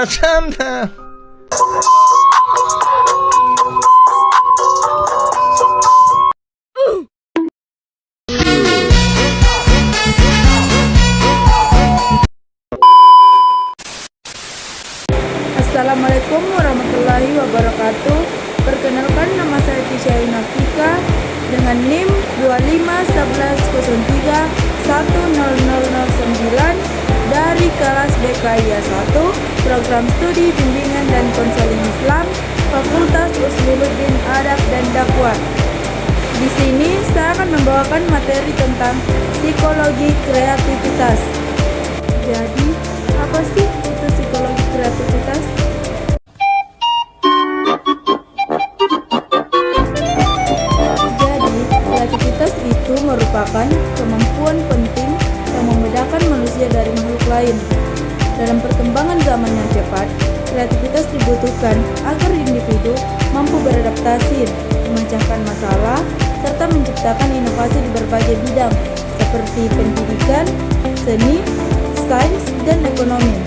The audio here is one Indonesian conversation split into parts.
Assalamualaikum warahmatullahi wabarakatuh. Perkenalkan, nama saya Tisha Inafika dengan NIM 251103100009 dari kelas BKIA 1, Program Studi Bimbingan dan Konseling Islam, Fakultas Usuluddin Adab dan Dakwah. Di sini saya akan membawakan materi tentang psikologi kreativitas. Jadi, apa sih itu psikologi kreativitas? Kreativitas itu merupakan kemampuan penting yang membedakan manusia dari makhluk lain. Dalam perkembangan zaman yang cepat, kreativitas dibutuhkan agar individu mampu beradaptasi, memecahkan masalah, serta menciptakan inovasi di berbagai bidang seperti pendidikan, seni, sains, dan ekonomi.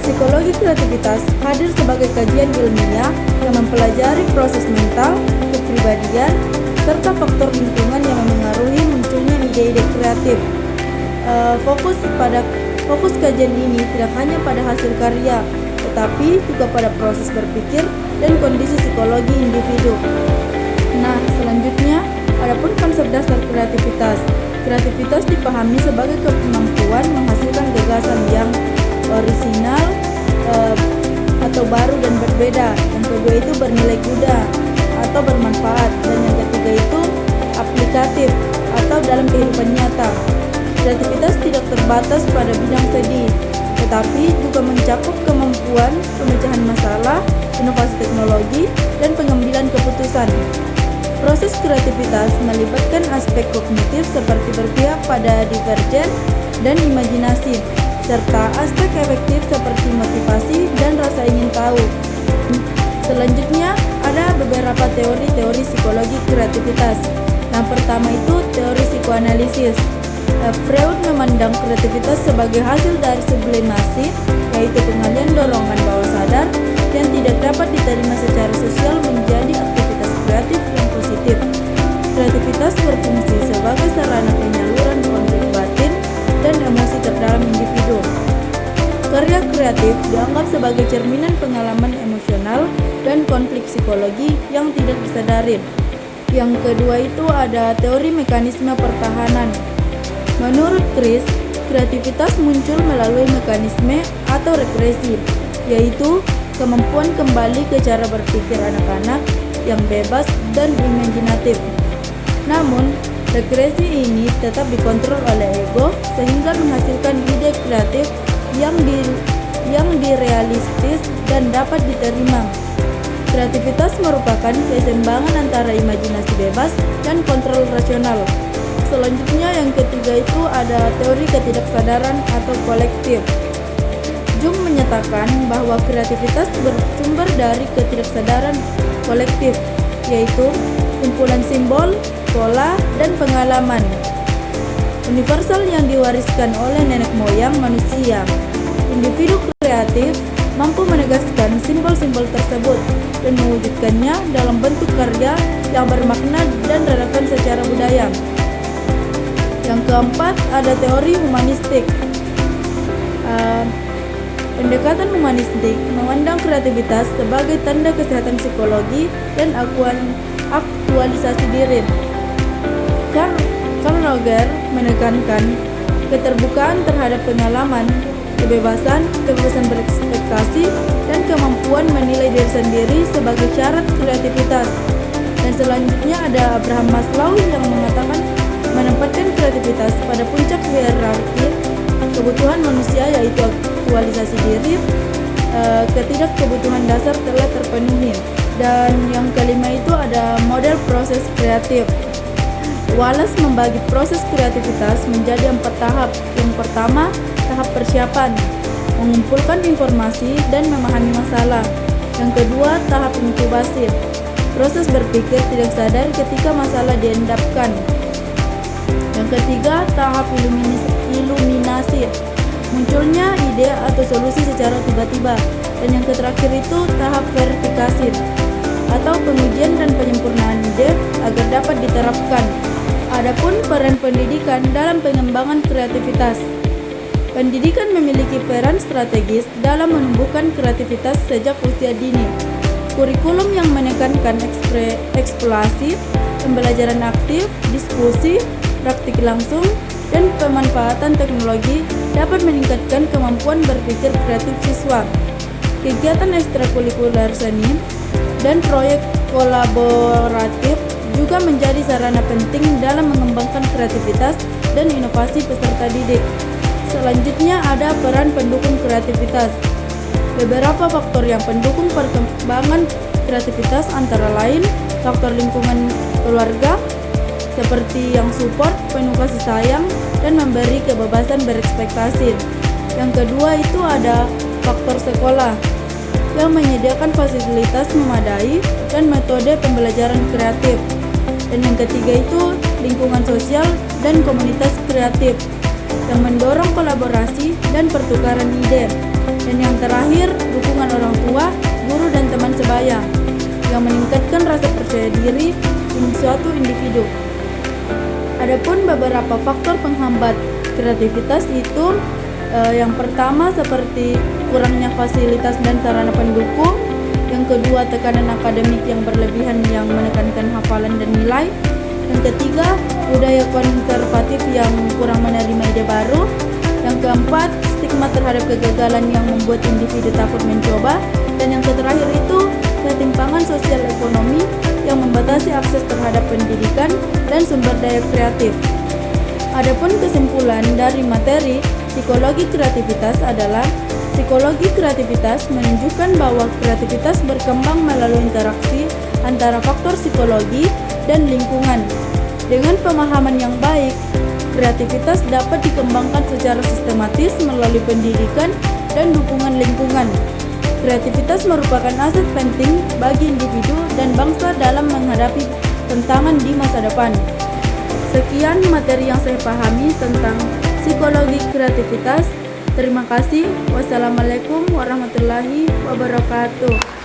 Psikologi kreativitas hadir sebagai kajian ilmiah yang mempelajari proses mental, kepribadian, serta faktor lingkungan yang memengaruhi munculnya ide-ide kreatif. Fokus kajian ini tidak hanya pada hasil karya, tetapi juga pada proses berpikir dan kondisi psikologi individu. Nah, selanjutnya, adapun konsep dasar kreativitas. Kreativitas dipahami sebagai kemampuan menghasilkan gagasan yang orisinal atau baru dan berbeda. Yang kedua itu bernilai guna atau bermanfaat, dan yang ketiga itu aplikatif atau dalam kehidupan nyata. Kreativitas tidak terbatas pada bidang studi, tetapi juga mencakup kemampuan pemecahan masalah, inovasi teknologi, dan pengambilan keputusan. Proses kreativitas melibatkan aspek kognitif seperti berpihak pada divergen dan imajinasi, serta aspek efektif seperti motivasi dan rasa ingin tahu. Selanjutnya, ada beberapa teori-teori psikologi kreativitas. Yang pertama itu teori psikoanalisis. Freud memandang kreativitas sebagai hasil dari sublimasi, yaitu pengalian dorongan bawah sadar yang tidak dapat diterima secara sosial menjadi aktivitas kreatif yang positif. Kreativitas berfungsi sebagai sarana penyaluran konflik batin dan emosi terdalam individu. Karya kreatif dianggap sebagai cerminan pengalaman emosional dan konflik psikologi yang tidak disadari. Yang kedua itu ada teori mekanisme pertahanan. Menurut Chris, kreativitas muncul melalui mekanisme atau regresi, yaitu kemampuan kembali ke cara berpikir anak-anak yang bebas dan imajinatif. Namun, regresi ini tetap dikontrol oleh ego sehingga menghasilkan ide kreatif yang direalistis dan dapat diterima. Kreativitas merupakan keseimbangan antara imajinasi bebas dan kontrol rasional. Selanjutnya yang ketiga itu ada teori ketidaksadaran atau kolektif. Jung menyatakan bahwa kreativitas bersumber dari ketidaksadaran kolektif, yaitu kumpulan simbol, pola, dan pengalaman universal yang diwariskan oleh nenek moyang manusia. Individu kreatif mampu menegaskan simbol-simbol tersebut dan mewujudkannya dalam bentuk karya yang bermakna dan relevan secara budaya. Yang keempat ada teori humanistik. Pendekatan humanistik memandang kreativitas sebagai tanda kesehatan psikologi dan aktualisasi diri. Carl Roger menekankan keterbukaan terhadap pengalaman, kebebasan berekspektasi, dan kemampuan menilai diri sendiri sebagai syarat kreativitas. Dan selanjutnya ada Abraham Maslow yang mengatakan menempatkan kreativitas pada puncak hierarki kebutuhan manusia, yaitu aktualisasi diri ketika kebutuhan dasar telah terpenuhi. Dan yang kelima itu ada model proses kreatif. Wallace membagi proses kreativitas menjadi 4 tahap. Yang pertama, tahap persiapan, mengumpulkan informasi dan memahami masalah. Yang kedua, tahap inkubasi, proses berpikir tidak sadar ketika masalah diendapkan. Yang ketiga, tahap iluminasi, munculnya ide atau solusi secara tiba-tiba. Dan yang terakhir itu tahap verifikasi atau pengujian dan penyempurnaan ide agar dapat diterapkan. Adapun peran pendidikan dalam pengembangan kreativitas. Pendidikan memiliki peran strategis dalam menumbuhkan kreativitas sejak usia dini. Kurikulum yang menekankan eksplorasi, pembelajaran aktif, diskusi, praktik langsung, dan pemanfaatan teknologi dapat meningkatkan kemampuan berpikir kreatif siswa. Kegiatan ekstrakurikuler seni dan proyek kolaboratif juga menjadi sarana penting dalam mengembangkan kreativitas dan inovasi peserta didik. Selanjutnya ada peran pendukung kreativitas. Beberapa faktor yang pendukung perkembangan kreativitas antara lain faktor lingkungan keluarga, seperti yang support, penuh kasih sayang, dan memberi kebebasan berekspektasi. Yang kedua itu ada faktor sekolah yang menyediakan fasilitas memadai dan metode pembelajaran kreatif. Dan yang ketiga itu lingkungan sosial dan komunitas kreatif yang mendorong kolaborasi dan pertukaran ide. Dan yang terakhir, dukungan orang tua, guru, dan teman sebaya yang meningkatkan rasa percaya diri di suatu individu. Adapun beberapa faktor penghambat kreativitas itu yang pertama seperti kurangnya fasilitas dan sarana pendukung, yang kedua tekanan akademik yang berlebihan yang menekankan hafalan dan nilai, yang ketiga budaya konservatif yang kurang menerima ide baru, yang keempat stigma terhadap kegagalan yang membuat individu takut mencoba, dan yang terakhir itu ketimpangan sosial ekonomi yang membatasi akses terhadap pendidikan dan sumber daya kreatif. Adapun kesimpulan dari materi psikologi kreativitas adalah psikologi kreativitas menunjukkan bahwa kreativitas berkembang melalui interaksi antara faktor psikologi dan lingkungan. Dengan pemahaman yang baik, kreativitas dapat dikembangkan secara sistematis melalui pendidikan dan dukungan lingkungan. Kreativitas merupakan aset penting bagi individu dan bangsa dalam menghadapi tantangan di masa depan. Sekian materi yang saya pahami tentang psikologi kreativitas. Terima kasih. Wassalamualaikum warahmatullahi wabarakatuh.